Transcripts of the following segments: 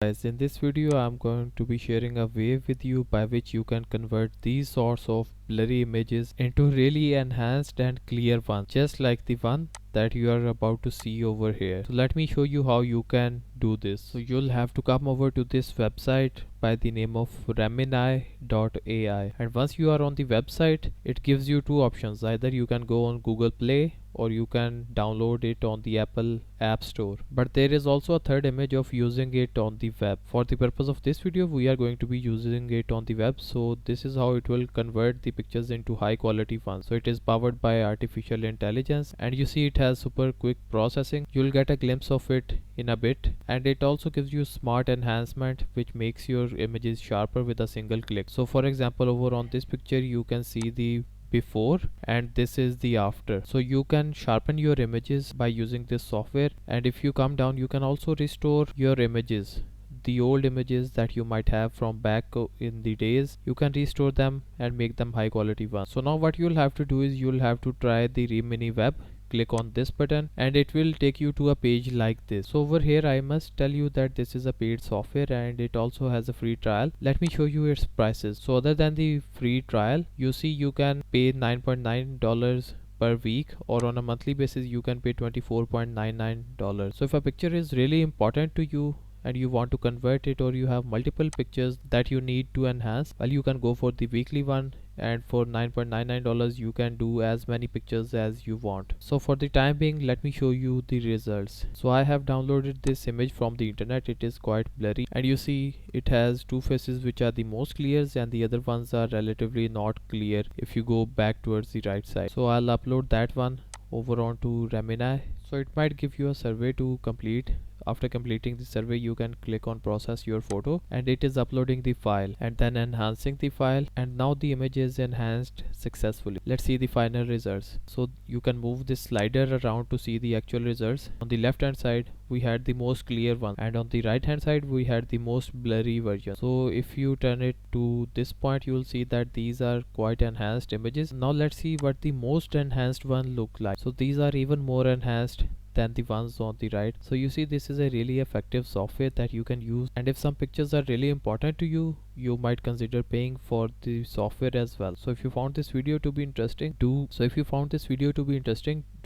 Guys, in this video I'm going to be sharing a way with you by which you can convert these sorts of blurry images into really enhanced and clear ones, just like the one that you are about to see over here. So let me show you how you can do this. So you'll have to come over to this website by the name of remini.ai, and once you are on the website, it gives you two options. Either you can go on Google Play or you can download it on the Apple App Store. But there is also a third image of using it on the web. For the purpose of this video, we are going to be using it on the web. So this is how it will convert the pictures into high quality ones. So it is powered by artificial intelligence, and you see it has super quick processing. You'll get a glimpse of it in a bit, and it also gives you smart enhancement which makes your images sharper with a single click. So for example, over on this picture you can see the before and this is the after. So you can sharpen your images by using this software, and if you come down you can also restore your images. The old images that you might have from back in the days, you can restore them and make them high quality ones. So now what you'll have to do is you'll have to try the Remini web. Click on this button and it will take you to a page like this. So over here I must tell you that this is a paid software and it also has a free trial. Let me show you its prices. So other than the free trial, you see you can pay $9.9 per week, or on a monthly basis you can pay $24.99. So if a picture is really important to you and you want to convert it, or you have multiple pictures that you need to enhance, well, you can go for the weekly one, and for $9.99 you can do as many pictures as you want. So for the time being, let me show you the results. So I have downloaded this image from the internet. It is quite blurry, and you see it has two faces which are the most clear and the other ones are relatively not clear if you go back towards the right side. So I'll upload that one over onto Remini. So it might give you a survey to complete. After completing the survey, you can click on process your photo, and it is uploading the file and then enhancing the file, and now the image is enhanced successfully. Let's see the final results. So you can move this slider around to see the actual results. On the left hand side we had the most clear one, and on the right hand side we had the most blurry version. So if you turn it to this point, you will see that these are quite enhanced images. Now let's see what the most enhanced one look like. So these are even more enhanced than the ones on the right. So you see this is a really effective software that you can use, and if some pictures are really important to you, you might consider paying for the software as well. So if you found this video to be interesting, do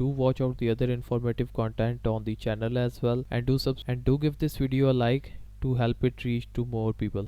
watch out the other informative content on the channel as well, and do give this video a like to help it reach to more people.